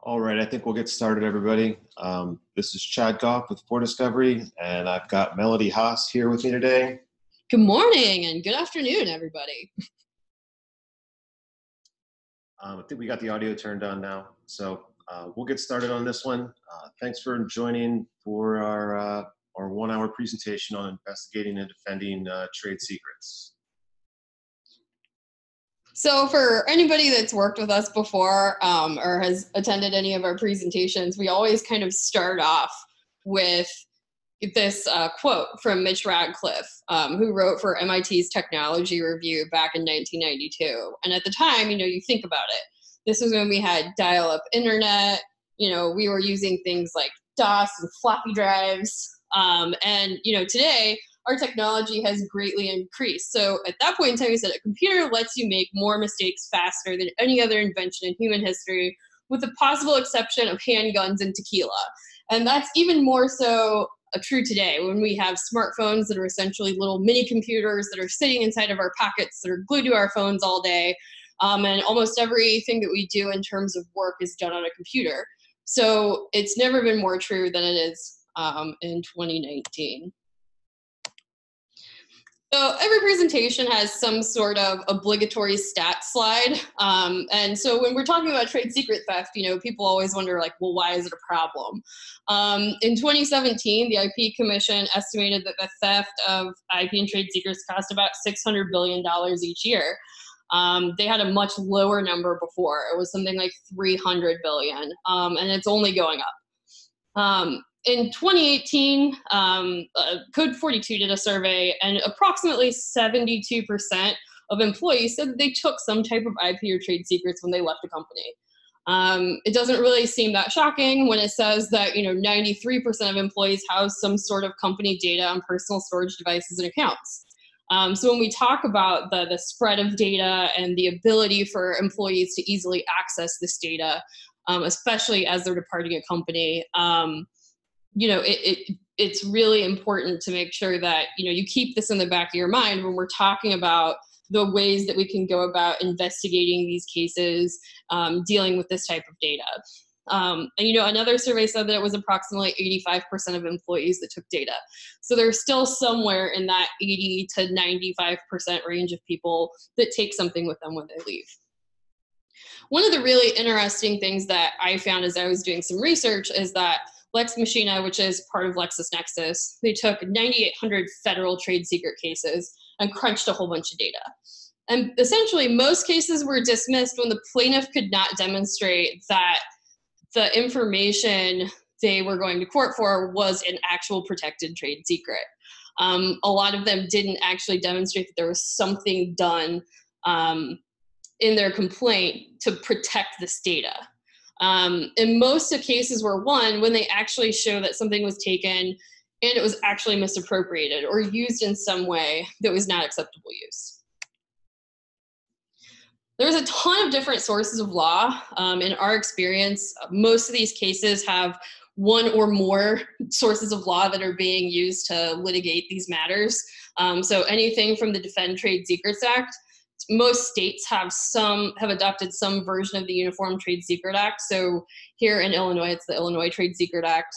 All right, I think we'll get started, everybody. This is Chad Goff with For Discovery, and I've got Melody Haas here with me today. Good morning and good afternoon, everybody. I think we got the audio turned on now, so we'll get started on this one. Thanks for joining for our 1-hour presentation on investigating and defending trade secrets. So for anybody that's worked with us before or has attended any of our presentations, we always kind of start off with this quote from Mitch Radcliffe, who wrote for MIT's Technology Review back in 1992. And at the time, you think about it. This was when we had dial-up internet. We were using things like DOS and floppy drives. And today, our technology has greatly increased. So at that point in time, he said a computer lets you make more mistakes faster than any other invention in human history, with the possible exception of handguns and tequila. And that's even more so true today when we have smartphones that are essentially little mini computers that are sitting inside of our pockets that are glued to our phones all day. And almost everything that we do in terms of work is done on a computer. So it's never been more true than it is in 2019. So every presentation has some sort of obligatory stat slide. And so when we're talking about trade secret theft, people always wonder, like, well, why is it a problem? In 2017, the IP Commission estimated that the theft of IP and trade secrets cost about $600 billion each year. They had a much lower number before. It was something like $300 billion, and it's only going up. In 2018, Code 42 did a survey, and approximately 72% of employees said that they took some type of IP or trade secrets when they left a company. It doesn't really seem that shocking when it says that 93% of employees house some sort of company data on personal storage devices and accounts. So when we talk about the spread of data and the ability for employees to easily access this data, especially as they're departing a company, it's really important to make sure that you keep this in the back of your mind when we're talking about the ways that we can go about investigating these cases, dealing with this type of data. And another survey said that it was approximately 85% of employees that took data. So there's still somewhere in that 80 to 95% range of people that take something with them when they leave. One of the really interesting things that I found as I was doing some research is that Lex Machina, which is part of LexisNexis, they took 9,800 federal trade secret cases and crunched a whole bunch of data. And essentially, most cases were dismissed when the plaintiff could not demonstrate that the information they were going to court for was an actual protected trade secret. A lot of them didn't actually demonstrate that there was something done in their complaint to protect this data. In most of cases were won when they actually show that something was taken and it was actually misappropriated or used in some way that was not acceptable use. There's a ton of different sources of law. In our experience, most of these cases have one or more sources of law that are being used to litigate these matters. So anything from the Defend Trade Secrets Act. Most states have adopted some version of the Uniform Trade Secret Act. So here in Illinois, it's the Illinois Trade Secret Act.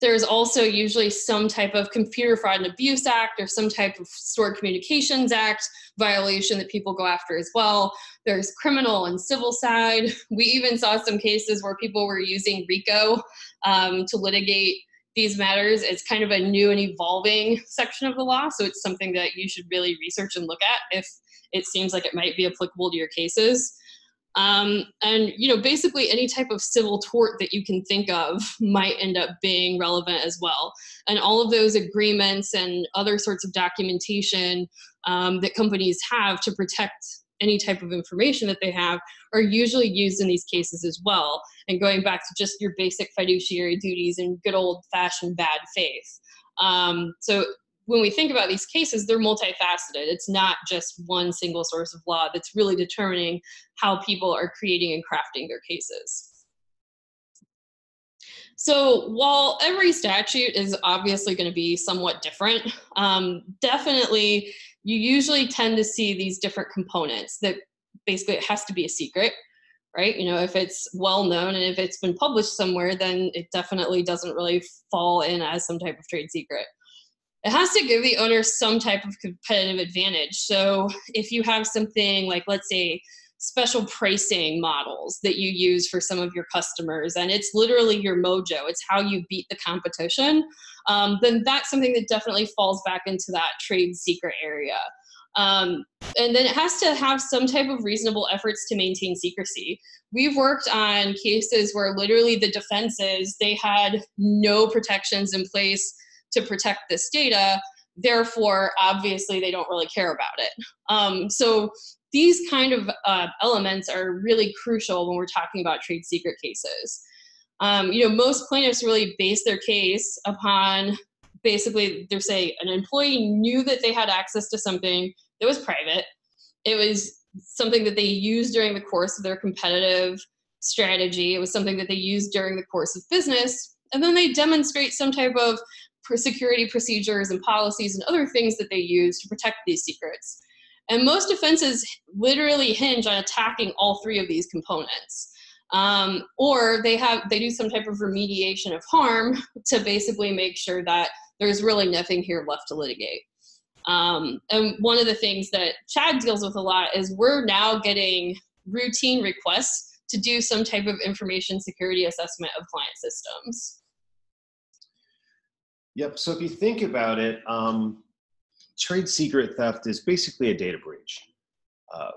There's also usually some type of Computer Fraud and Abuse Act or some type of Stored Communications Act violation that people go after as well. There's criminal and civil side. We even saw some cases where people were using RICO to litigate these matters. It's kind of a new and evolving section of the law, so it's something that you should really research and look at if it seems like it might be applicable to your cases. And basically any type of civil tort that you can think of might end up being relevant as well. And all of those agreements and other sorts of documentation that companies have to protect any type of information that they have are usually used in these cases as well. And going back to just your basic fiduciary duties and good old-fashioned bad faith. So when we think about these cases, they're multifaceted. It's not just one single source of law that's really determining how people are creating and crafting their cases. So while every statute is obviously going to be somewhat different, definitely you usually tend to see these different components that basically it has to be a secret. right? You know, if it's well known and if it's been published somewhere, then it definitely doesn't really fall in as some type of trade secret. It has to give the owner some type of competitive advantage. So if you have something like, let's say, special pricing models that you use for some of your customers, and it's literally your mojo, it's how you beat the competition, then that's something that definitely falls back into that trade secret area. And then it has to have some type of reasonable efforts to maintain secrecy. We've worked on cases where literally the defenses, they had no protections in place to protect this data. Therefore, obviously, they don't really care about it. So these kind of elements are really crucial when we're talking about trade secret cases. You know, most plaintiffs really base their case upon basically, they're saying an employee knew that they had access to something that was private. It was something that they used during the course of their competitive strategy. It was something that they used during the course of business. And then they demonstrate some type of security procedures and policies and other things that they use to protect these secrets. And most defenses literally hinge on attacking all three of these components. Or they do some type of remediation of harm to basically make sure that there's really nothing here left to litigate. And one of the things that Chad deals with a lot is we're now getting routine requests to do some type of information security assessment of client systems. Yep. So if you think about it, trade secret theft is basically a data breach.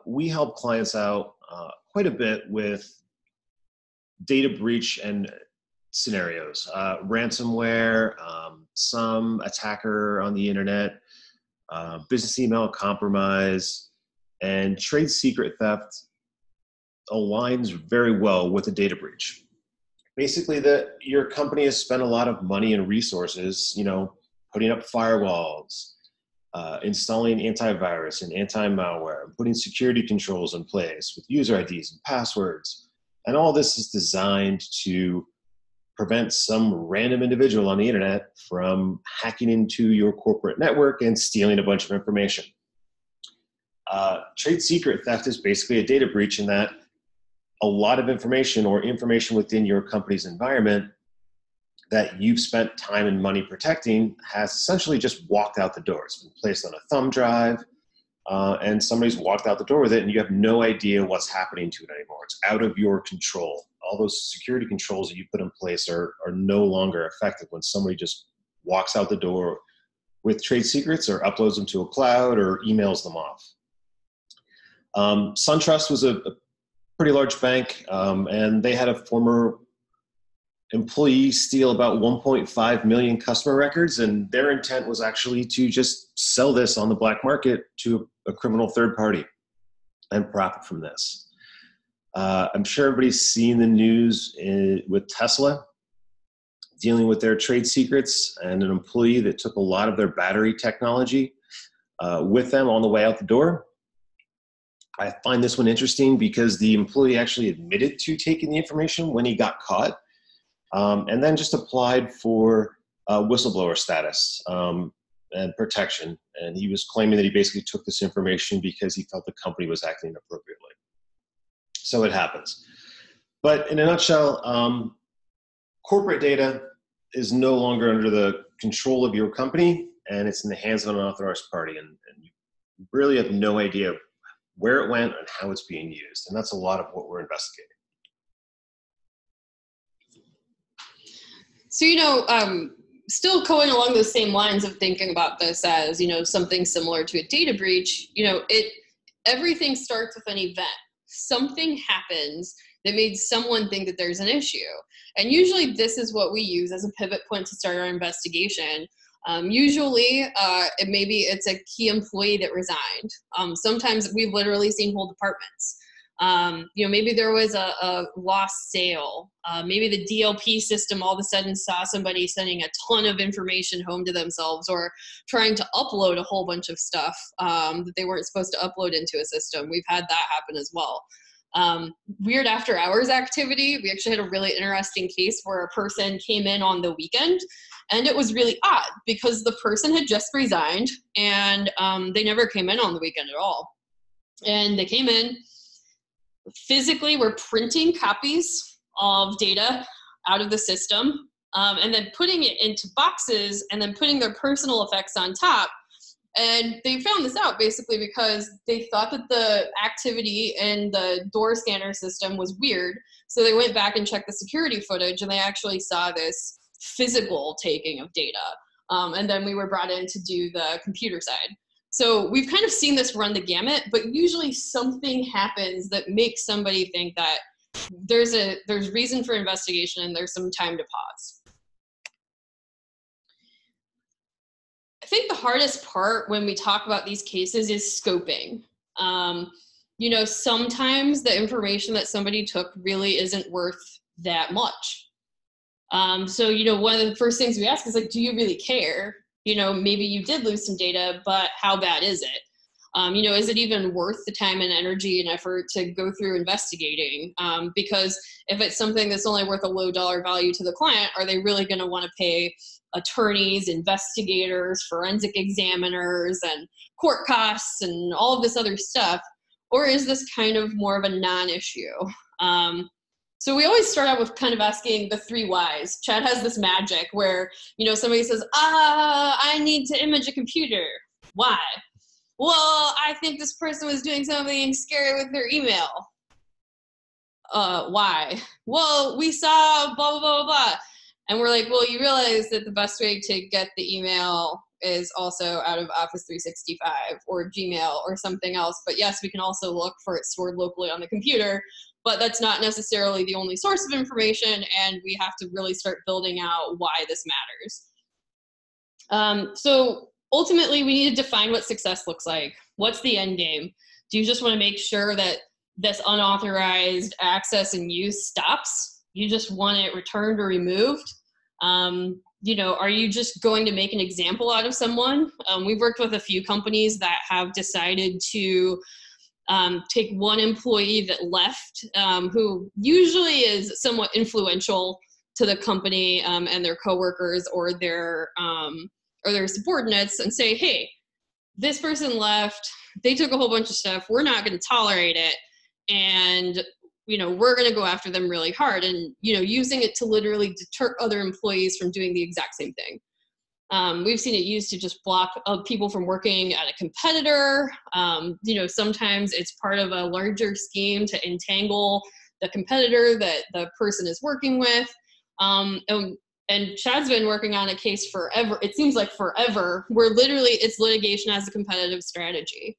We help clients out quite a bit with data breach and scenarios, ransomware, some attacker on the internet, business email compromise, and trade secret theft aligns very well with a data breach. Basically, your company has spent a lot of money and resources, you know, putting up firewalls, installing antivirus and anti-malware, putting security controls in place with user IDs and passwords. And all this is designed to prevent some random individual on the internet from hacking into your corporate network and stealing a bunch of information. Trade secret theft is basically a data breach in that a lot of information or information within your company's environment that you've spent time and money protecting has essentially just walked out the door. It's been placed on a thumb drive, and somebody's walked out the door with it, and you have no idea what's happening to it anymore. It's out of your control. All those security controls that you put in place are no longer effective when somebody just walks out the door with trade secrets or uploads them to a cloud or emails them off. SunTrust was a pretty large bank, and they had a former employee steal about 1.5 million customer records, and their intent was actually to just sell this on the black market to a criminal third party and profit from this. I'm sure everybody's seen the news with Tesla dealing with their trade secrets and an employee that took a lot of their battery technology with them on the way out the door. I find this one interesting because the employee actually admitted to taking the information when he got caught, and then just applied for whistleblower status and protection. And he was claiming that he basically took this information because he felt the company was acting inappropriately. So it happens. But in a nutshell, corporate data is no longer under the control of your company, and it's in the hands of an unauthorized party. And you really have no idea where it went and how it's being used. And that's a lot of what we're investigating. So, you know, still going along those same lines of thinking about this as, you know, something similar to a data breach, you know, everything starts with an event. Something happens that made someone think that there's an issue. And usually this is what we use as a pivot point to start our investigation. Usually, maybe it's a key employee that resigned. Sometimes we've literally seen whole departments. You know, maybe there was a lost sale. Maybe the DLP system all of a sudden saw somebody sending a ton of information home to themselves or trying to upload a whole bunch of stuff that they weren't supposed to upload into a system. We've had that happen as well. Weird after hours activity. We actually had a really interesting case where a person came in on the weekend, and it was really odd because the person had just resigned and they never came in on the weekend at all. And they came in, physically were printing copies of data out of the system, and then putting it into boxes and then putting their personal effects on top. And they found this out basically because they thought that the activity in the door scanner system was weird. So they went back and checked the security footage, and they actually saw this physical taking of data. And then we were brought in to do the computer side. So we've kind of seen this run the gamut, but usually something happens that makes somebody think that there's reason for investigation and there's some time to pause. I think the hardest part when we talk about these cases is scoping. You know, sometimes the information that somebody took really isn't worth that much. So, you know, one of the first things we ask is like, do you really care? You know, maybe you did lose some data, but how bad is it? You know, is it even worth the time and energy and effort to go through investigating? Because if it's something that's only worth a low dollar value to the client, are they really going to want to pay attorneys, investigators, forensic examiners, and court costs and all of this other stuff? Or is this kind of more of a non-issue? So we always start out with kind of asking the 3 whys. Chad has this magic where, you know, somebody says, I need to image a computer. Why? Well, I think this person was doing something scary with their email. Why? Well, we saw blah, blah, blah, blah. And we're like, well, you realize that the best way to get the email is also out of Office 365 or Gmail or something else. But yes, we can also look for it stored locally on the computer, but that's not necessarily the only source of information, and we have to really start building out why this matters. So ultimately, we need to define what success looks like. What's the end game? Do you just want to make sure that this unauthorized access and use stops? You just want it returned or removed? You know, are you just going to make an example out of someone? We've worked with a few companies that have decided to take one employee that left, who usually is somewhat influential to the company and their coworkers or their subordinates, and say, hey, this person left, they took a whole bunch of stuff, we're not going to tolerate it, and you know, we're going to go after them really hard, and you know, using it to literally deter other employees from doing the exact same thing. We've seen it used to just block people from working at a competitor. You know, sometimes it's part of a larger scheme to entangle the competitor that the person is working with. And Chad's been working on a case forever. It seems like forever, where literally it's litigation as a competitive strategy.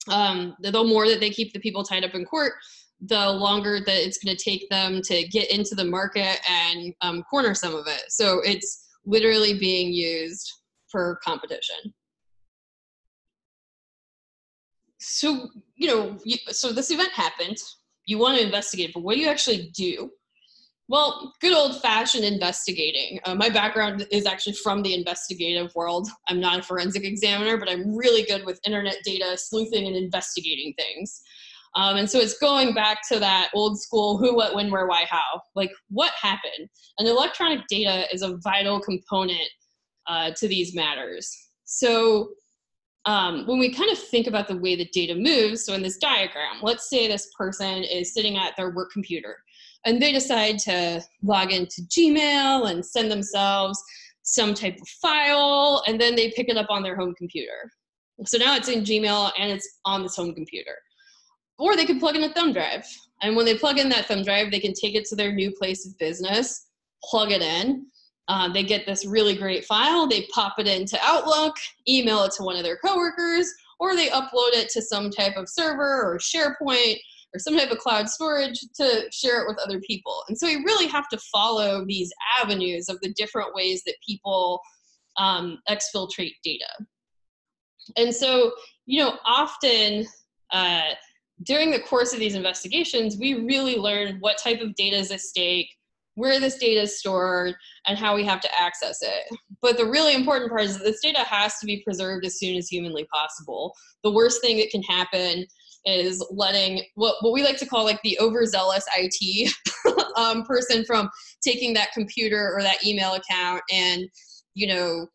The more that they keep the people tied up in court, the longer that it's going to take them to get into the market and corner some of it. So it's literally being used for competition. So, you know, so this event happened. You want to investigate, but what do you actually do? Well, good old-fashioned investigating. My background is actually from the investigative world. I'm not a forensic examiner, but I'm really good with internet data, sleuthing, and investigating things. And so it's going back to that old school who, what, when, where, why, how. Like, what happened? And electronic data is a vital component to these matters. So when we kind of think about the way the data moves, so in this diagram, let's say this person is sitting at their work computer, and they decide to log into Gmail and send themselves some type of file, and then they pick it up on their home computer. So now it's in Gmail and it's on this home computer. Or they can plug in a thumb drive. And when they plug in that thumb drive, they can take it to their new place of business, plug it in. They get this really great file. They pop it into Outlook, email it to one of their coworkers, or they upload it to some type of server or SharePoint or some type of cloud storage to share it with other people. And so you really have to follow these avenues of the different ways that people exfiltrate data. And so, you know, often during the course of these investigations, we really learn what type of data is at stake, where this data is stored, and how we have to access it. But the really important part is that this data has to be preserved as soon as humanly possible. The worst thing that can happen is letting what we like to call like the overzealous IT person from taking that computer or that email account and, you know,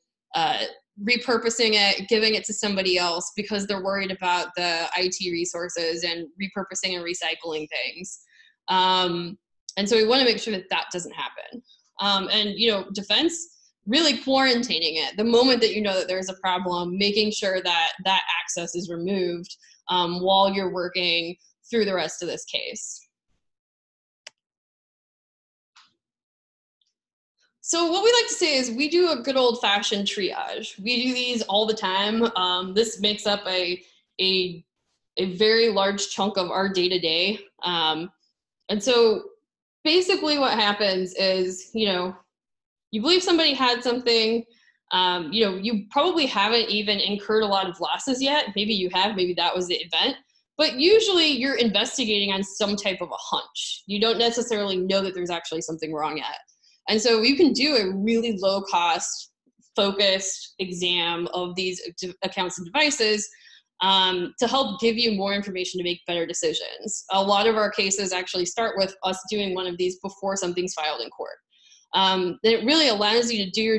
repurposing it, giving it to somebody else because they're worried about the IT resources and repurposing and recycling things. And so we want to make sure that that doesn't happen. And, you know, defense, really quarantining it the moment that you know that there's a problem, making sure that that access is removed while you're working through the rest of this case. So what we like to say is we do a good old fashioned triage. We do these all the time. This makes up a very large chunk of our day-to-day. And so basically what happens is, you know, you believe somebody had something, you know, you probably haven't even incurred a lot of losses yet. Maybe you have, maybe that was the event. But usually you're investigating on some type of a hunch. You don't necessarily know that there's actually something wrong yet. And so you can do a really low cost, focused exam of these accounts and devices to help give you more information to make better decisions. A lot of our cases actually start with us doing one of these before something's filed in court. It really allows you to do your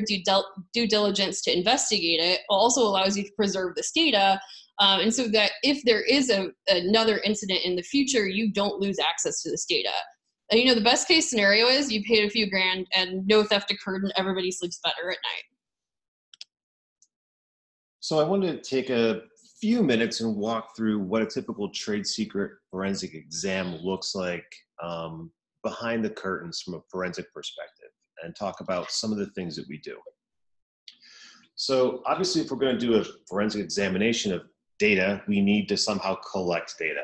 due diligence to investigate it. It also allows you to preserve this data. And so that if there is another incident in the future, you don't lose access to this data. And, you know, the best case scenario is you paid a few grand and no theft occurred and everybody sleeps better at night. So I wanted to take a few minutes and walk through what a typical trade secret forensic exam looks like behind the curtains from a forensic perspective, and talk about some of the things that we do. So obviously, if we're going to do a forensic examination of data, we need to somehow collect data.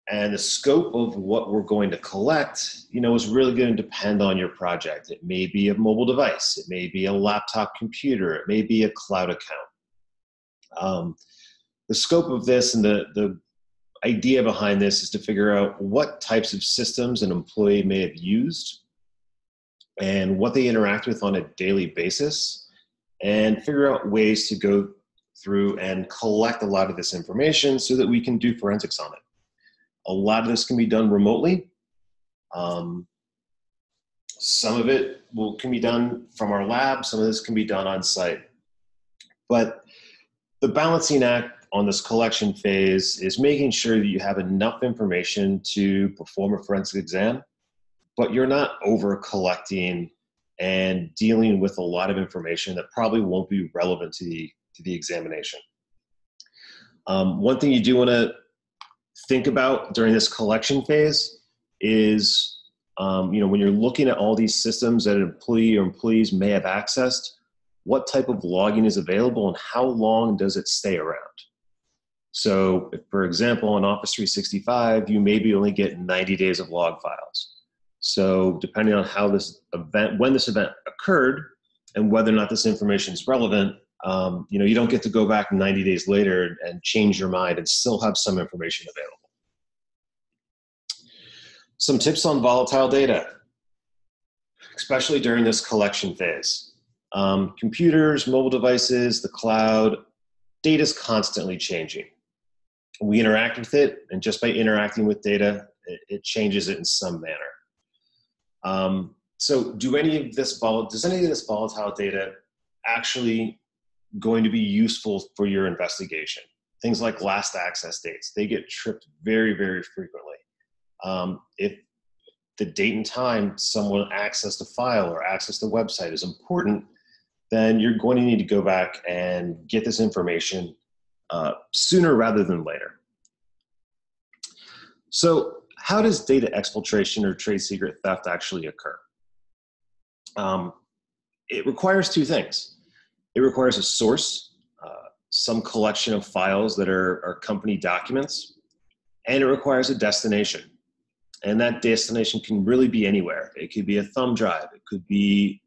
And the scope of what we're going to collect, you know, is really going to depend on your project. It may be a mobile device, it may be a laptop computer, it may be a cloud account. The scope of this and the idea behind this is to figure out what types of systems an employee may have used and what they interact with on a daily basis, and figure out ways to go through and collect a lot of this information so that we can do forensics on it. A lot of this can be done remotely. Some of it can be done from our lab. Some of this can be done on site. But the balancing act on this collection phase is making sure that you have enough information to perform a forensic exam, but you're not over collecting and dealing with a lot of information that probably won't be relevant to the examination. One thing you do want to think about during this collection phase is, you know, when you're looking at all these systems that an employee or employees may have accessed, what type of logging is available and how long does it stay around? So, if, for example, on Office 365, you maybe only get 90 days of log files. So, depending on how this event, when this event occurred, and whether or not this information is relevant, you know, you don't get to go back 90 days later and change your mind and still have some information available. Some tips on volatile data, especially during this collection phase. Computers, mobile devices, the cloud, data is constantly changing. We interact with it, and just by interacting with data, it changes it in some manner. So does any of this volatile data actually going to be useful for your investigation? Things like last access dates, they get tripped very, very frequently. If the date and time someone accessed a file or accessed a website is important, then you're going to need to go back and get this information sooner rather than later. So how does data exfiltration or trade secret theft actually occur? It requires two things. It requires a source, some collection of files that are company documents, and it requires a destination. And that destination can really be anywhere. It could be a thumb drive. It could be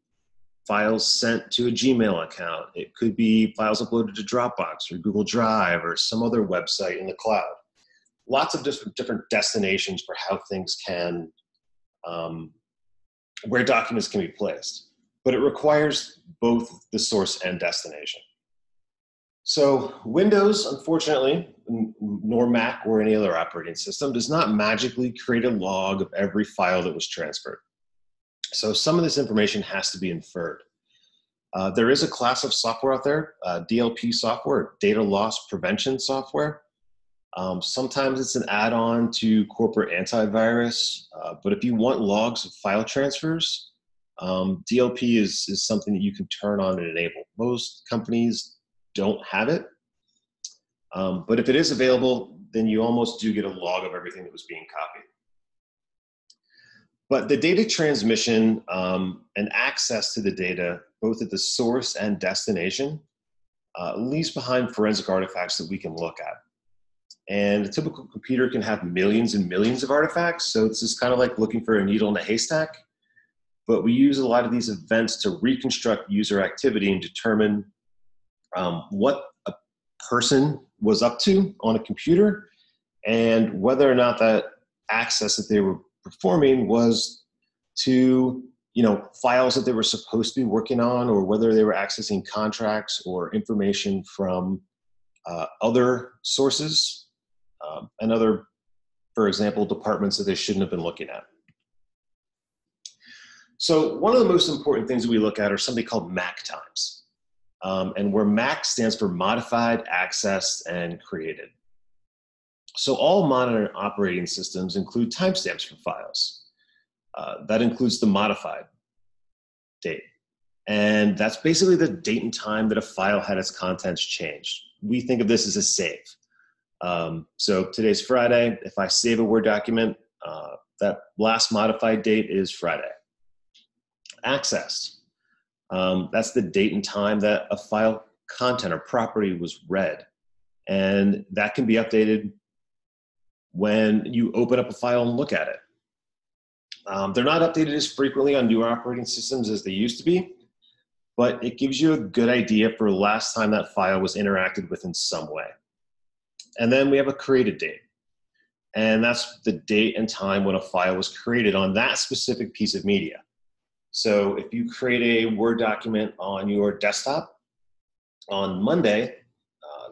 files sent to a Gmail account. It could be files uploaded to Dropbox or Google Drive or some other website in the cloud. Lots of different destinations for how things can, where documents can be placed. But it requires both the source and destination. So Windows, unfortunately, nor Mac or any other operating system, does not magically create a log of every file that was transferred. So some of this information has to be inferred. There is a class of software out there, DLP software, data loss prevention software. Sometimes it's an add-on to corporate antivirus, but if you want logs of file transfers, DLP is something that you can turn on and enable. Most companies don't have it, but if it is available, then you almost do get a log of everything that was being copied. But the data transmission and access to the data, both at the source and destination, leaves behind forensic artifacts that we can look at. And a typical computer can have millions and millions of artifacts, so this is kind of like looking for a needle in a haystack. But we use a lot of these events to reconstruct user activity and determine what a person was up to on a computer and whether or not that access that they were performing was to, files that they were supposed to be working on, or whether they were accessing contracts or information from other sources and other, for example, departments that they shouldn't have been looking at. So one of the most important things that we look at are something called MAC times, and where MAC stands for modified, accessed, and created. So all modern operating systems include timestamps for files. That includes the modified date. And that's basically the date and time that a file had its contents changed. We think of this as a save. So today's Friday. If I save a Word document, that last modified date is Friday. Accessed. That's the date and time that a file content or property was read. And that can be updated when you open up a file and look at it. They're not updated as frequently on newer operating systems as they used to be, but it gives you a good idea for the last time that file was interacted with in some way. And then we have a created date. And that's the date and time when a file was created on that specific piece of media. So if you create a Word document on your desktop on Monday,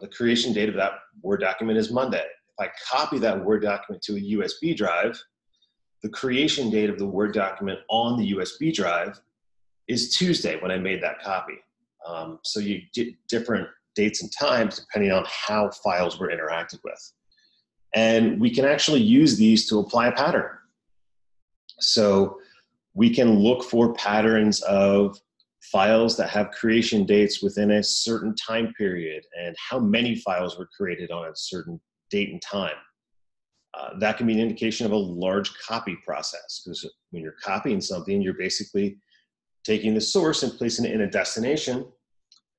the creation date of that Word document is Monday. If I copy that Word document to a USB drive, the creation date of the Word document on the USB drive is Tuesday when I made that copy. So you get different dates and times depending on how files were interacted with. And we can actually use these to apply a pattern. So we can look for patterns of files that have creation dates within a certain time period and how many files were created on a certain date and time. That can be an indication of a large copy process, because when you're copying something, you're basically taking the source and placing it in a destination.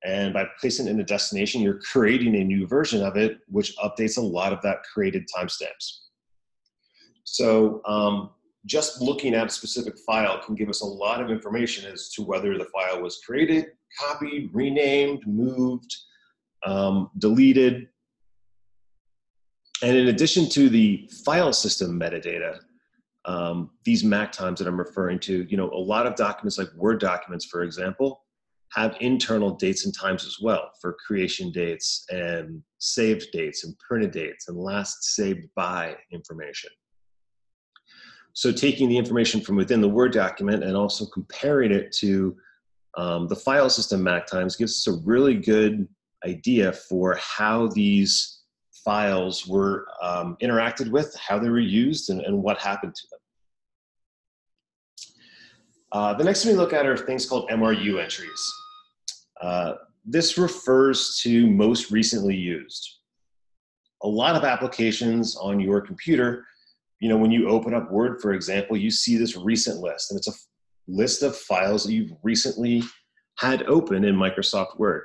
And by placing it in a destination, you're creating a new version of it, which updates a lot of that created timestamps. So just looking at a specific file can give us a lot of information as to whether the file was created, copied, renamed, moved, deleted. And in addition to the file system metadata, these MAC times that I'm referring to, a lot of documents like Word documents, for example, have internal dates and times as well for creation dates and saved dates and printed dates and last saved by information. So taking the information from within the Word document and also comparing it to the file system MAC times gives us a really good idea for how these files were interacted with, how they were used, and what happened to them. The next thing we look at are things called MRU entries. This refers to most recently used. A lot of applications on your computer, when you open up Word, for example, you see this recent list, and it's a list of files that you've recently had open in Microsoft Word.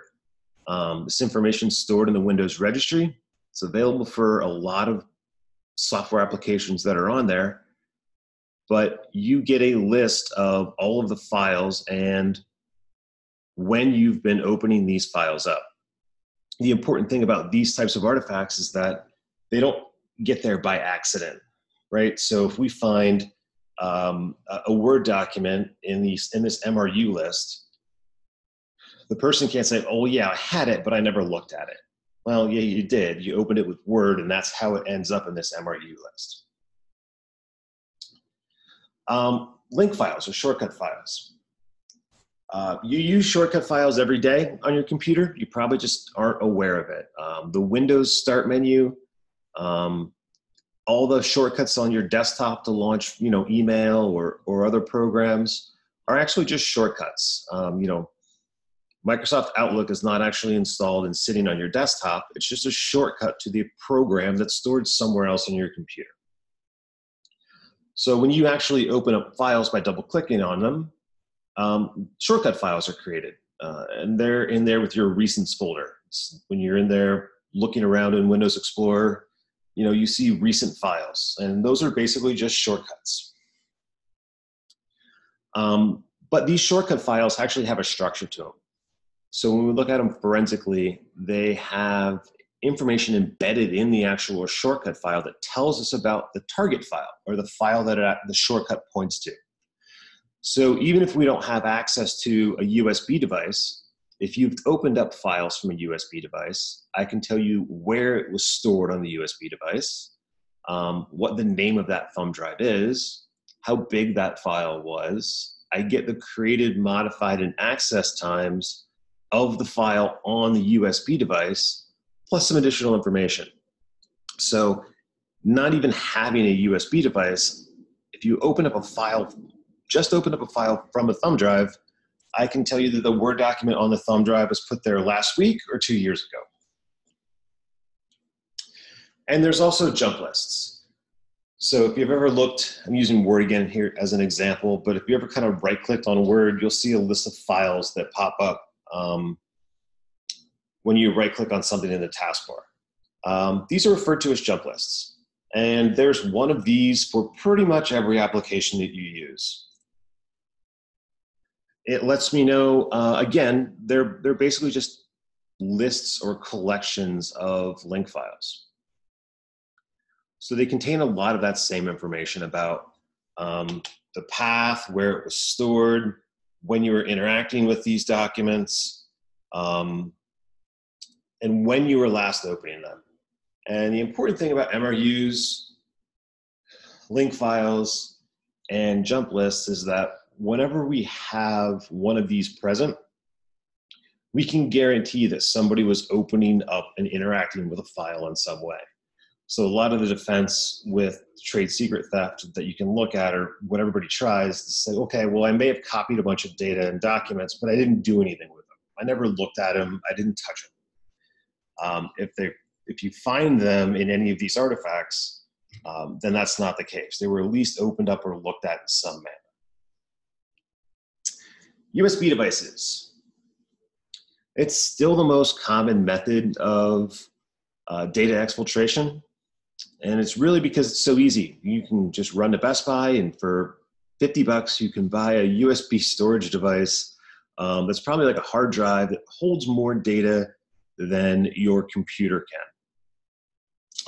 This information is stored in the Windows registry. It's available for a lot of software applications that are on there, but you get a list of all of the files and when you've been opening these files up. The important thing about these types of artifacts is that they don't get there by accident, right? So if we find a Word document in this MRU list, the person can't say, oh yeah, I had it, but I never looked at it. Well, yeah, you did. You opened it with Word, and that's how it ends up in this MRU list. Link files or shortcut files. You use shortcut files every day on your computer. You probably just aren't aware of it. The Windows Start menu, all the shortcuts on your desktop to launch, email or other programs are actually just shortcuts. Microsoft Outlook is not actually installed and sitting on your desktop. It's just a shortcut to the program that's stored somewhere else on your computer. So when you actually open up files by double-clicking on them, shortcut files are created, and they're in there with your recents folder. When you're in there looking around in Windows Explorer, you see recent files, and those are basically just shortcuts. But these shortcut files actually have a structure to them. So when we look at them forensically, they have information embedded in the actual shortcut file that tells us about the target file, or the file that the shortcut points to. So even if we don't have access to a USB device, if you've opened up files from a USB device, I can tell you where it was stored on the USB device, what the name of that thumb drive is, how big that file was. I get the created, modified, and access times of the file on the USB device, plus some additional information. So not even having a USB device, if you open up a file, just open up a file from a thumb drive, I can tell you that the Word document on the thumb drive was put there last week or 2 years ago. And there's also jump lists. So if you've ever looked, I'm using Word again here as an example, but if you ever kind of right-clicked on Word, you'll see a list of files that pop up when you right-click on something in the taskbar. These are referred to as jump lists. And there's one of these for pretty much every application that you use. It lets me know, again, they're basically just lists or collections of link files. So they contain a lot of that same information about the path, where it was stored, when you were interacting with these documents, and when you were last opening them. And the important thing about MRUs, link files, and jump lists is that whenever we have one of these present, we can guarantee that somebody was opening up and interacting with a file in some way. So a lot of the defense with trade secret theft that you can look at, or what everybody tries to say, okay, well, I may have copied a bunch of data and documents, but I didn't do anything with them. I never looked at them. I didn't touch them. If you find them in any of these artifacts, then that's not the case. They were at least opened up or looked at in some manner. USB devices. It's still the most common method of data exfiltration. And it's really because it's so easy. You can just run to Best Buy, and for $50, you can buy a USB storage device that's probably like a hard drive that holds more data than your computer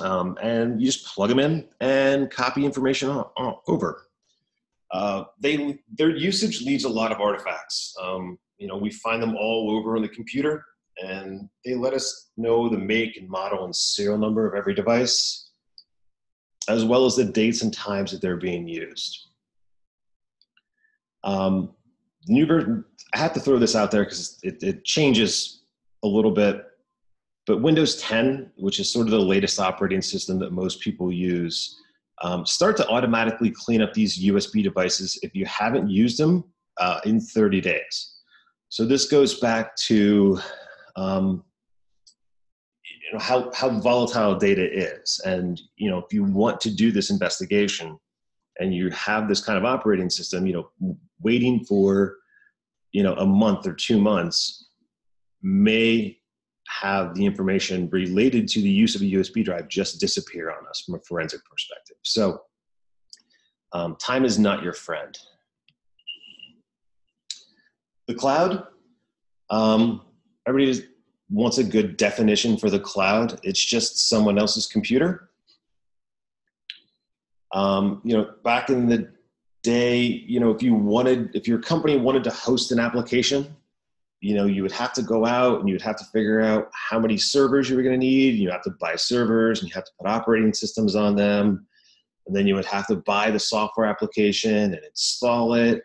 can. And you just plug them in and copy information over. Their usage leaves a lot of artifacts. We find them all over on the computer, and they let us know the make and model and serial number of every device, as well as the dates and times that they're being used. New version, I have to throw this out there because it changes a little bit, but Windows 10, which is sort of the latest operating system that most people use, start to automatically clean up these USB devices if you haven't used them in 30 days. So this goes back to how volatile data is. And if you want to do this investigation and you have this kind of operating system, waiting for a month or 2 months may have the information related to the use of a USB drive just disappear on us from a forensic perspective. So time is not your friend. The cloud, everybody just wants a good definition for the cloud. It's just someone else's computer. Back in the day, if your company wanted to host an application, you would have to go out and you would have to figure out how many servers you were going to need. You have to buy servers, and you have to put operating systems on them. And then you would have to buy the software application and install it.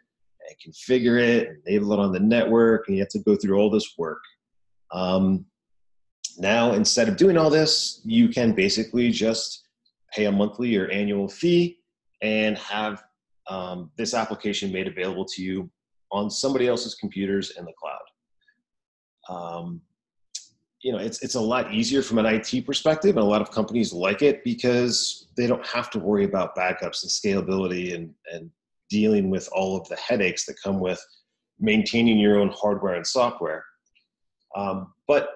and configure it, and enable it on the network, and you have to go through all this work. Now, instead of doing all this, you can basically just pay a monthly or annual fee and have this application made available to you on somebody else's computers in the cloud. You know, it's a lot easier from an IT perspective, and a lot of companies like it because they don't have to worry about backups and scalability and dealing with all of the headaches that come with maintaining your own hardware and software. But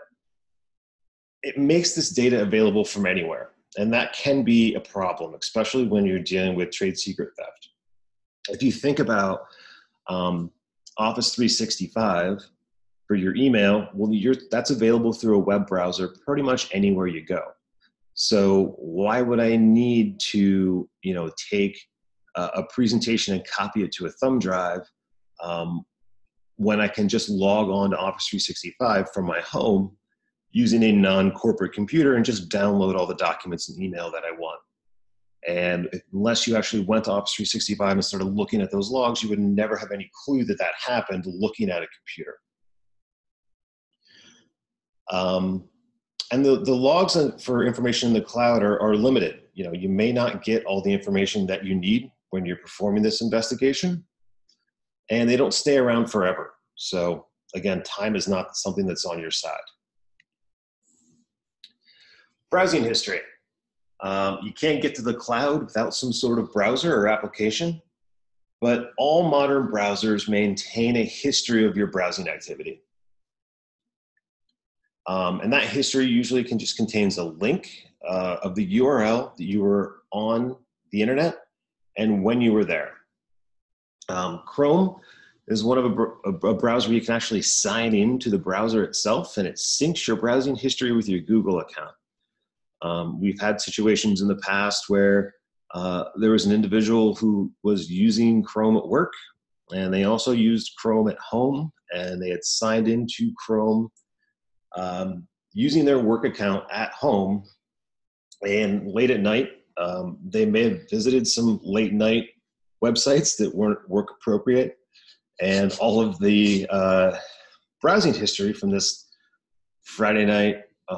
it makes this data available from anywhere, and that can be a problem, especially when you're dealing with trade secret theft. If you think about Office 365 for your email, well, that's available through a web browser pretty much anywhere you go. So why would I need to, you know, take a presentation and copy it to a thumb drive when I can just log on to Office 365 from my home using a non-corporate computer and just download all the documents and email that I want? And unless you actually went to Office 365 and started looking at those logs, you would never have any clue that that happened looking at a computer. And the logs for information in the cloud are limited. You know, you may not get all the information that you need when you're performing this investigation, and they don't stay around forever. So again, time is not something that's on your side. Browsing history. You can't get to the cloud without some sort of browser or application, but all modern browsers maintain a history of your browsing activity. And that history usually just contains a link of the URL that you were on the internet and when you were there. Chrome is one of a browser where you can actually sign into the browser itself, and it syncs your browsing history with your Google account. We've had situations in the past where there was an individual who was using Chrome at work, and they also used Chrome at home, and they had signed into Chrome using their work account at home. And late at night, they may have visited some late night websites that weren't work appropriate, and all of the browsing history from this Friday night, I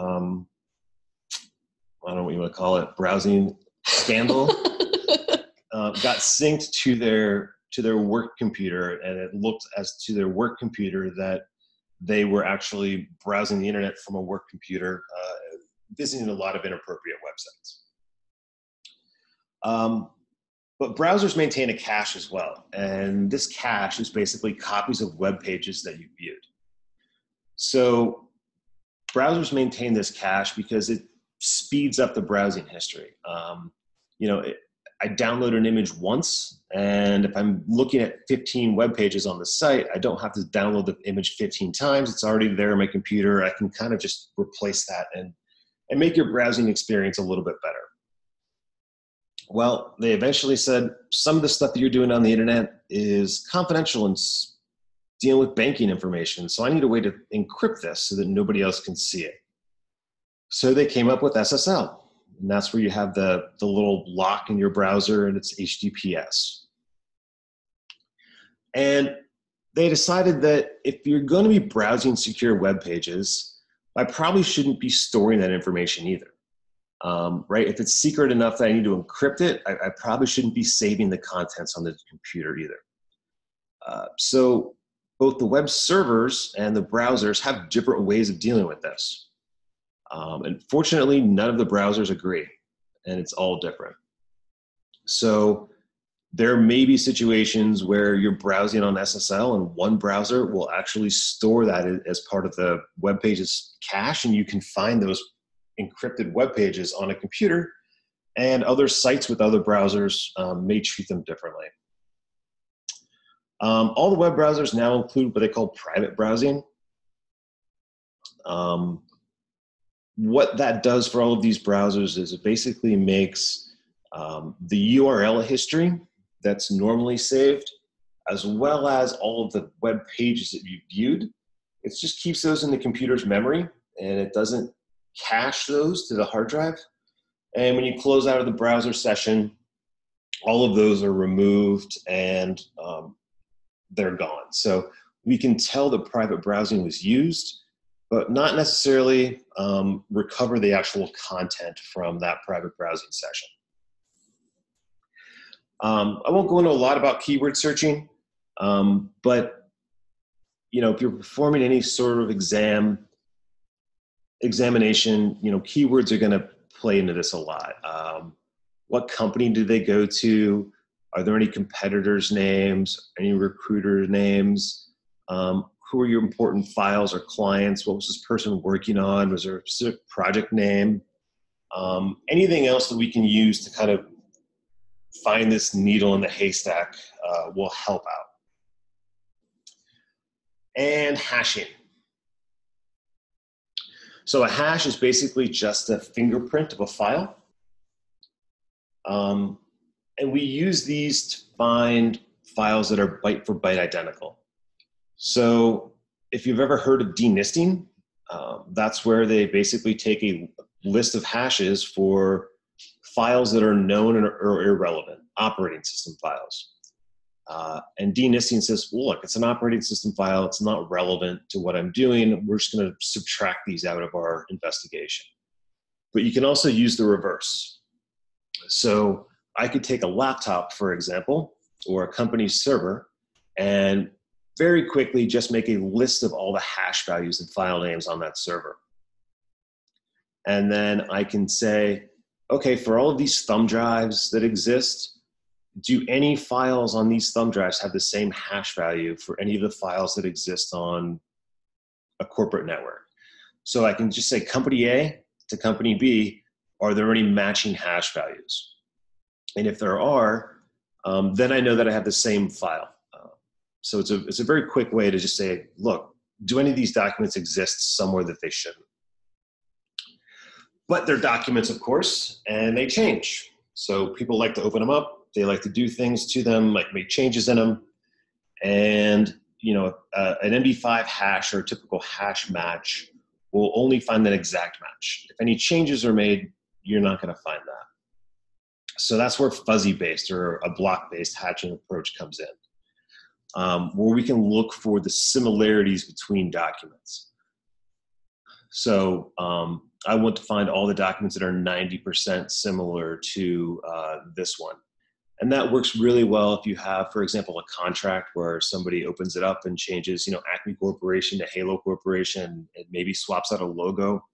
don't know what you want to call it, browsing scandal, got synced to their work computer, and it looked as to their work computer that they were actually browsing the internet from a work computer, visiting a lot of inappropriate websites. But browsers maintain a cache as well, and this cache is basically copies of web pages that you viewed. So browsers maintain this cache because it speeds up the browsing history. You know, I download an image once, and if I'm looking at 15 web pages on the site, I don't have to download the image 15 times. It's already there on my computer. I can kind of just replace that and make your browsing experience a little bit better. Well, they eventually said some of the stuff that you're doing on the internet is confidential and dealing with banking information, so I need a way to encrypt this so that nobody else can see it. So they came up with SSL. And that's where you have the little lock in your browser, and it's HTTPS. And they decided that if you're going to be browsing secure web pages, I probably shouldn't be storing that information either. Right? If it's secret enough that I need to encrypt it, I probably shouldn't be saving the contents on the computer either. So both the web servers and the browsers have different ways of dealing with this. And fortunately, none of the browsers agree, and it's all different. So there may be situations where you're browsing on SSL and one browser will actually store that as part of the web page's cache, and you can find those encrypted web pages on a computer, and other sites with other browsers may treat them differently. All the web browsers now include what they call private browsing. What that does for all of these browsers is it basically makes the URL history that's normally saved, as well as all of the web pages that you viewed. It just keeps those in the computer's memory, and it doesn't cache those to the hard drive. And when you close out of the browser session, all of those are removed, and they're gone. So we can tell that private browsing was used, but not necessarily recover the actual content from that private browsing session. I won't go into a lot about keyword searching, but if you're performing any sort of examination, keywords are going to play into this a lot. What company did they go to? Are there any competitors' names? Any recruiter names? Who are your important files or clients? What was this person working on? Was there a specific project name? Anything else that we can use to kind of find this needle in the haystack will help out. And hashing. So a hash is basically just a fingerprint of a file. And we use these to find files that are byte for byte identical. So if you've ever heard of denisting, that's where they basically take a list of hashes for files that are known or irrelevant, operating system files. And denisting says, well, look, it's an operating system file. It's not relevant to what I'm doing. We're just going to subtract these out of our investigation. But you can also use the reverse. So I could take a laptop, for example, or a company's server, and very quickly just make a list of all the hash values and file names on that server. And then I can say, okay, for all of these thumb drives that exist, do any files on these thumb drives have the same hash value for any of the files that exist on a corporate network? So I can just say company A to company B, are there any matching hash values? And if there are, then I know that I have the same file. So it's a very quick way to just say, look, do any of these documents exist somewhere that they shouldn't? But they're documents, of course, and they change. So people like to open them up. They like to do things to them, like make changes in them. And an MD5 hash or a typical hash match will only find that exact match. If any changes are made, you're not going to find that. So that's where fuzzy-based or a block-based hatching approach comes in, where we can look for the similarities between documents. So I want to find all the documents that are 90% similar to this one. And that works really well if you have, for example, a contract where somebody opens it up and changes, Acme Corporation to Halo Corporation, and maybe swaps out a logo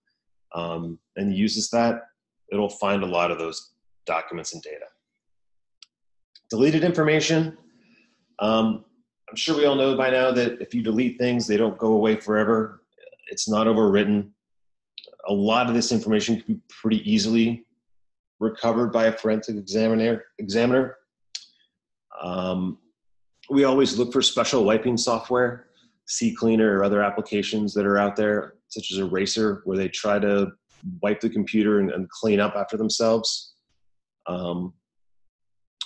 and uses that. It'll find a lot of those documents and data. Deleted information. I'm sure we all know by now that if you delete things, they don't go away forever. It's not overwritten. A lot of this information can be pretty easily recovered by a forensic examiner. We always look for special wiping software, CCleaner or other applications that are out there, such as Eraser, where they try to wipe the computer and clean up after themselves.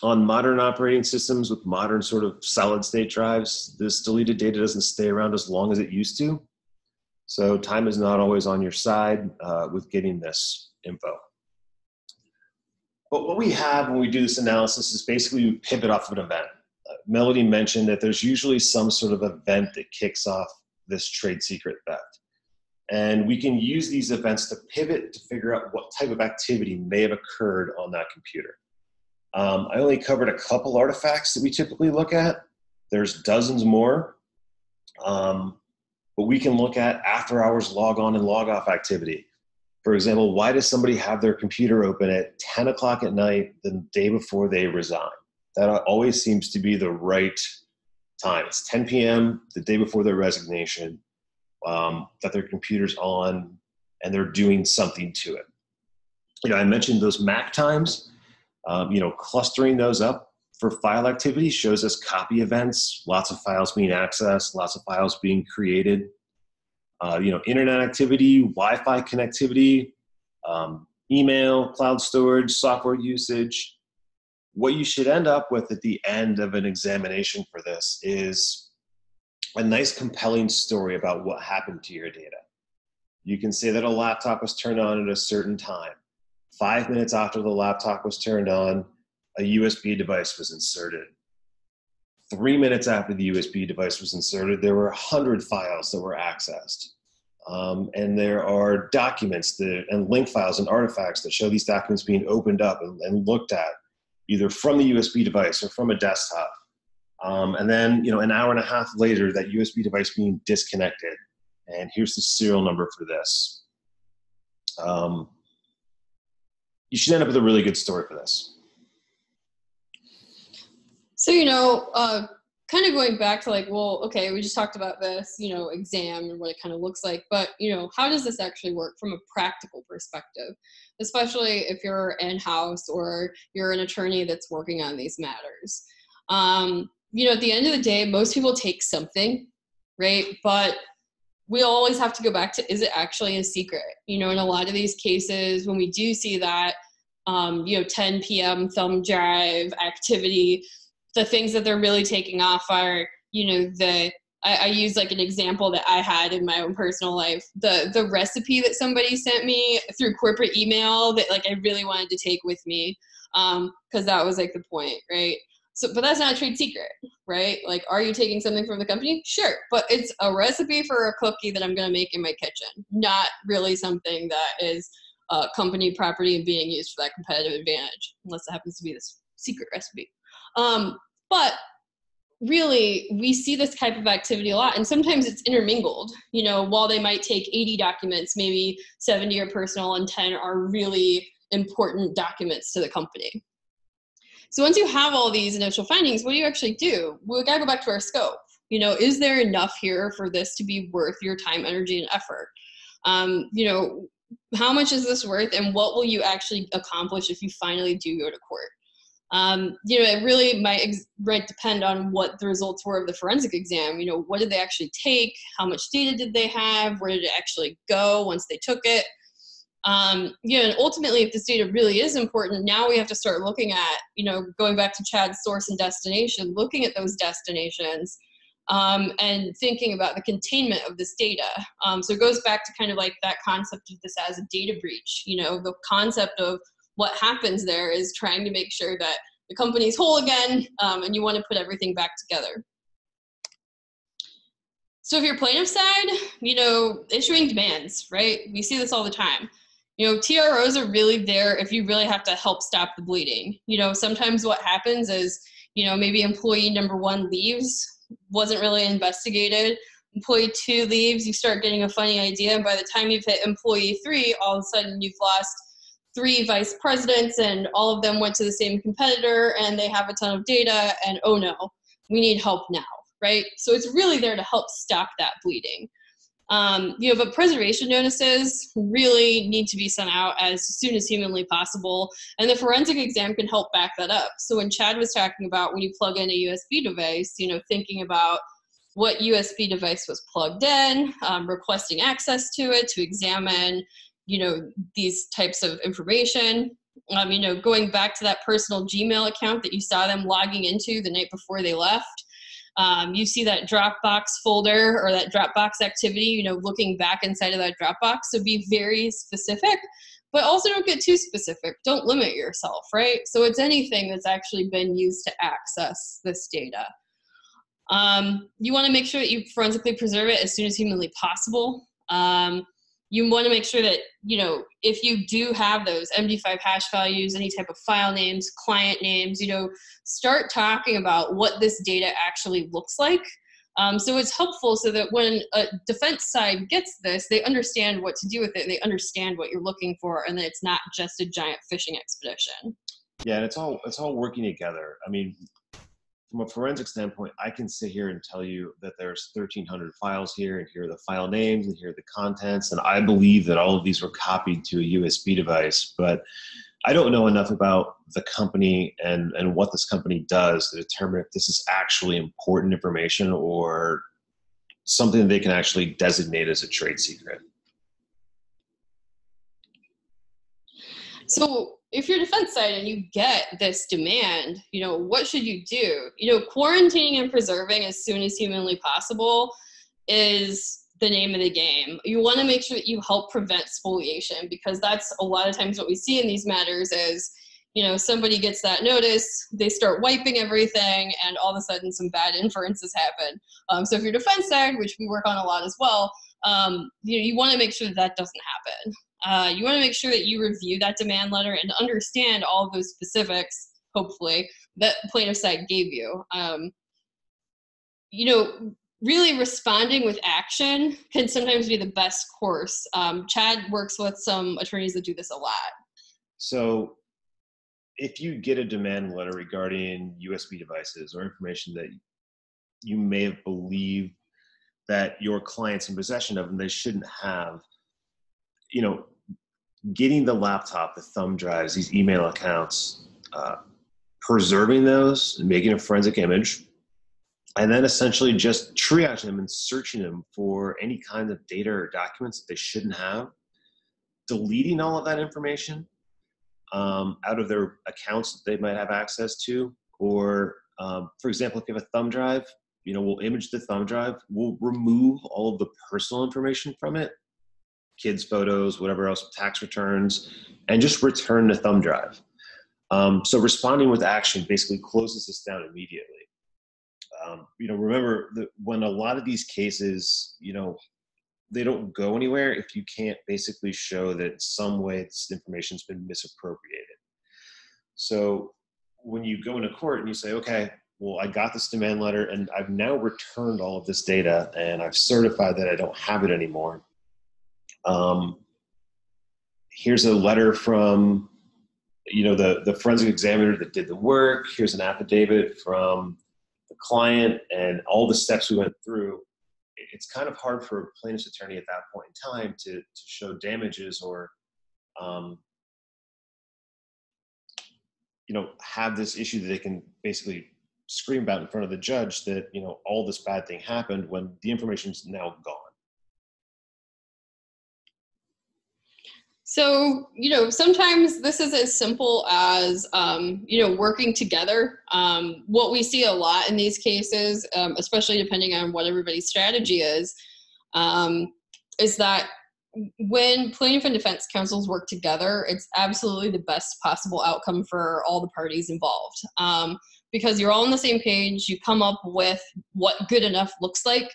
On modern operating systems with modern sort of solid state drives, this deleted data doesn't stay around as long as it used to. So time is not always on your side with getting this info. But what we have when we do this analysis is basically we pivot off of an event. Melody mentioned that there's usually some sort of event that kicks off this trade secret theft. And we can use these events to pivot to figure out what type of activity may have occurred on that computer. I only covered a couple artifacts that we typically look at. There's dozens more. But we can look at after hours log on and log off activity. For example, why does somebody have their computer open at 10 o'clock at night the day before they resign? That always seems to be the right time. It's 10 p.m. the day before their resignation, that their computer's on and they're doing something to it. I mentioned those MAC times. Clustering those up for file activity shows us copy events, lots of files being accessed, lots of files being created. Internet activity, Wi-Fi connectivity, email, cloud storage, software usage. What you should end up with at the end of an examination for this is a nice compelling story about what happened to your data. You can say that a laptop was turned on at a certain time. 5 minutes after the laptop was turned on, a USB device was inserted. 3 minutes after the USB device was inserted, there were 100 files that were accessed. And there are documents and link files and artifacts that show these documents being opened up and looked at, either from the USB device or from a desktop. And then, an hour and a half later, that USB device being disconnected. And here's the serial number for this. You should end up with a really good story for this. So, kind of going back to like, well, okay, we just talked about this, exam and what it kind of looks like, but, how does this actually work from a practical perspective, especially if you're in-house or you're an attorney that's working on these matters? At the end of the day, most people take something, right? But we always have to go back to, is it actually a secret? In a lot of these cases, when we do see that, 10 p.m. thumb drive activity, the things that they're really taking off are, I use like an example that I had in my own personal life, the recipe that somebody sent me through corporate email that like I really wanted to take with me, because that was like the point, right? So, but that's not a trade secret, right? Like, are you taking something from the company? Sure, but it's a recipe for a cookie that I'm going to make in my kitchen, not really something that is company property and being used for that competitive advantage, unless it happens to be this secret recipe. But really, we see this type of activity a lot, and sometimes it's intermingled. While they might take 80 documents, maybe 70 are personal and 10 are really important documents to the company. So once you have all these initial findings, what do you actually do? We gotta go back to our scope. Is there enough here for this to be worth your time, energy, and effort? How much is this worth, and what will you actually accomplish if you finally do go to court? It really might depend on what the results were of the forensic exam. What did they actually take? How much data did they have? Where did it actually go once they took it? And ultimately, if this data really is important, now we have to start looking at, going back to Chad's source and destination, looking at those destinations, and thinking about the containment of this data. So it goes back to kind of like that concept of this as a data breach. The concept of what happens there is trying to make sure that the company's whole again, and you want to put everything back together. So if you're plaintiff side, issuing demands, right? We see this all the time. TROs are really there if you really have to help stop the bleeding. Sometimes what happens is, maybe employee number 1 leaves, wasn't really investigated. Employee 2 leaves, you start getting a funny idea, and by the time you've hit employee 3, all of a sudden you've lost 3 vice presidents, and all of them went to the same competitor, and they have a ton of data, and oh no, we need help now, right? So it's really there to help stop that bleeding. But preservation notices really need to be sent out as soon as humanly possible, and the forensic exam can help back that up. So when Chad was talking about when you plug in a USB device, thinking about what USB device was plugged in, requesting access to it to examine, these types of information, going back to that personal Gmail account that you saw them logging into the night before they left. You see that Dropbox folder or that Dropbox activity, looking back inside of that Dropbox. So be very specific, but also don't get too specific. Don't limit yourself, right? So it's anything that's actually been used to access this data. You want to make sure that you forensically preserve it as soon as humanly possible. You want to make sure that, if you do have those MD5 hash values, any type of file names, client names, start talking about what this data actually looks like. So it's helpful so that when a defense side gets this, they understand what to do with it, and they understand what you're looking for, and that it's not just a giant fishing expedition. Yeah, and it's all working together. I mean, from a forensic standpoint, I can sit here and tell you that there's 1,300 files here, and here are the file names, and here are the contents, and I believe that all of these were copied to a USB device, but I don't know enough about the company and what this company does to determine if this is actually important information or something that they can actually designate as a trade secret. So if you're defense side and you get this demand, what should you do? Quarantining and preserving as soon as humanly possible is the name of the game. You want to make sure that you help prevent spoliation, because that's a lot of times what we see in these matters is, somebody gets that notice, they start wiping everything, and all of a sudden some bad inferences happen. So if you're defense side, which we work on a lot as well, you want to make sure that doesn't happen. You want to make sure that you review that demand letter and understand all of those specifics, hopefully, that plaintiff side gave you. Really responding with action can sometimes be the best course. Chad works with some attorneys that do this a lot. So if you get a demand letter regarding USB devices or information that you may have believed that your client's in possession of and they shouldn't have, getting the laptop, the thumb drives, these email accounts, preserving those and making a forensic image, and then essentially just triaging them and searching them for any kind of data or documents that they shouldn't have, deleting all of that information out of their accounts that they might have access to. Or, for example, if you have a thumb drive, we'll image the thumb drive, we'll remove all of the personal information from it, kids' photos, whatever else, tax returns, and just return the thumb drive. So responding with action basically closes this down immediately. Remember that when a lot of these cases, they don't go anywhere if you can't basically show that some way this information's been misappropriated. So when you go into court and you say, okay, well, I got this demand letter and I've now returned all of this data and I've certified that I don't have it anymore. Here's a letter from, the forensic examiner that did the work. Here's an affidavit from the client and all the steps we went through. It's kind of hard for a plaintiff's attorney at that point in time to show damages or, have this issue that they can basically scream about in front of the judge that, all this bad thing happened when the information's now gone. So, sometimes this is as simple as, working together. What we see a lot in these cases, especially depending on what everybody's strategy is that when plaintiff and defense counsels work together, it's absolutely the best possible outcome for all the parties involved. Because you're all on the same page, you come up with what good enough looks like,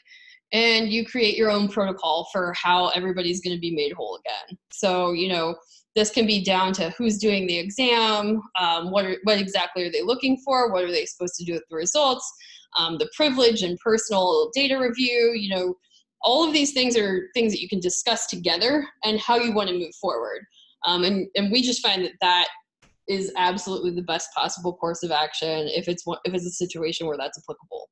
and you create your own protocol for how everybody's going to be made whole again. So, this can be down to who's doing the exam, what exactly are they looking for, what are they supposed to do with the results, the privilege and personal data review, all of these things are things that you can discuss together and how you want to move forward. And we just find that is absolutely the best possible course of action if it's a situation where that's applicable.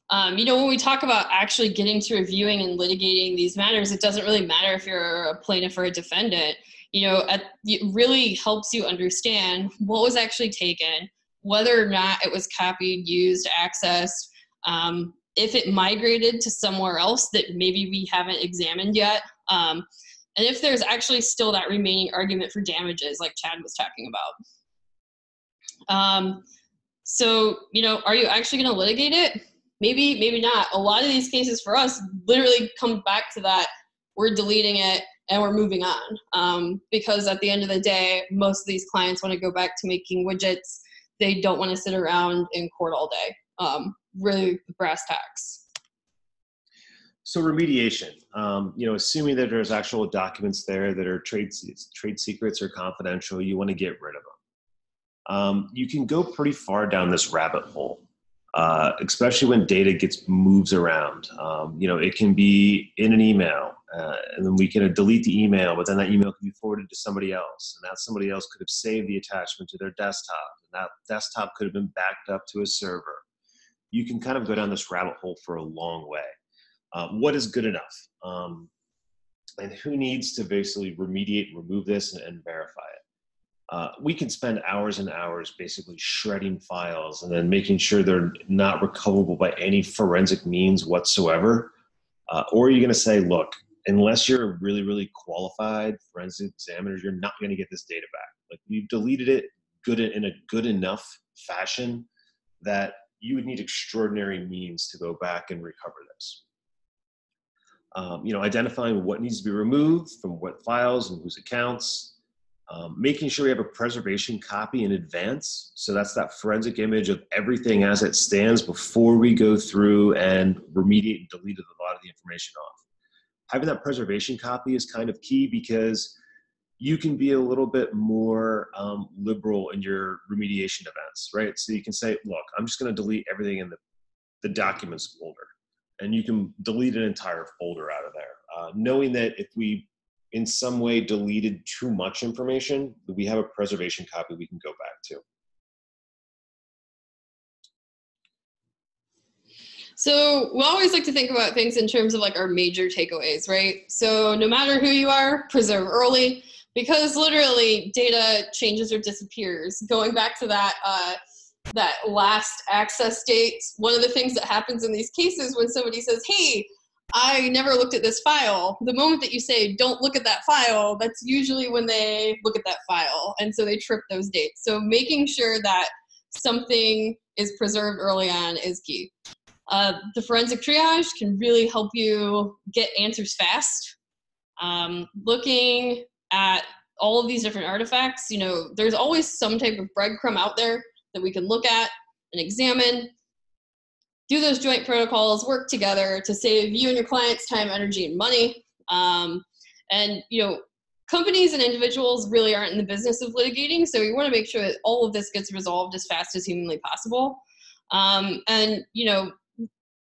When we talk about actually getting to reviewing and litigating these matters, it doesn't really matter if you're a plaintiff or a defendant. It really helps you understand what was actually taken, whether or not it was copied, used, accessed, if it migrated to somewhere else that maybe we haven't examined yet, and if there's actually still that remaining argument for damages like Chad was talking about. So, are you actually going to litigate it? Maybe, maybe not. A lot of these cases for us literally come back to that. We're deleting it and we're moving on. Because at the end of the day, most of these clients want to go back to making widgets. They don't want to sit around in court all day. Really brass tacks. So remediation, assuming that there's actual documents there that are trade secrets or confidential, you want to get rid of them. You can go pretty far down this rabbit hole. Especially when data moves around. It can be in an email, and then we can delete the email, but then that email can be forwarded to somebody else, and that somebody else could have saved the attachment to their desktop, and that desktop could have been backed up to a server. You can kind of go down this rabbit hole for a long way. What is good enough? And who needs to basically remediate, remove this, and verify it? We can spend hours and hours basically shredding files and then making sure they're not recoverable by any forensic means whatsoever. Or you're going to say, look, unless you're a really, really qualified forensic examiner, you're not going to get this data back. Like, we've deleted it in a good enough fashion that you would need extraordinary means to go back and recover this. Identifying what needs to be removed from what files and whose accounts. Making sure we have a preservation copy in advance. So that's that forensic image of everything as it stands before we go through and remediate and delete a lot of the information off. Having that preservation copy is kind of key because you can be a little bit more liberal in your remediation events, right? So you can say, look, I'm just going to delete everything in the documents folder. And you can delete an entire folder out of there. Knowing that if we in some way deleted too much information, we have a preservation copy we can go back to. So we always like to think about things in terms of like our major takeaways, right? So no matter who you are, preserve early, because literally data changes or disappears. Going back to that, that last access date, one of the things that happens in these cases when somebody says, hey, I never looked at this file, the moment that you say, don't look at that file, that's usually when they look at that file. And so they trip those dates. So making sure that something is preserved early on is key. The forensic triage can really help you get answers fast. Looking at all of these different artifacts, you know, there's always some type of breadcrumb out there that we can look at and examine. Do those joint protocols, work together to save you and your clients time, energy, and money. And, you know, companies and individuals really aren't in the business of litigating, so we want to make sure that all of this gets resolved as fast as humanly possible. And, you know,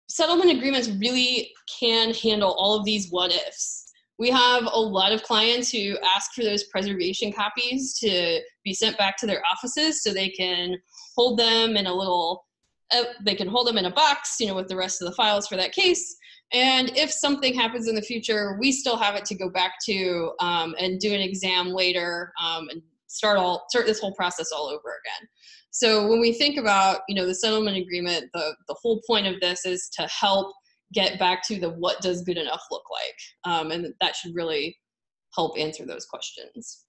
settlement agreements really can handle all of these what ifs. We have a lot of clients who ask for those preservation copies to be sent back to their offices so they can hold them in a little, they can hold them in a box, you know, with the rest of the files for that case. And if something happens in the future, we still have it to go back to and do an exam later and start this whole process all over again. So when we think about, you know, the settlement agreement, the whole point of this is to help get back to the what does good enough look like. And that should really help answer those questions.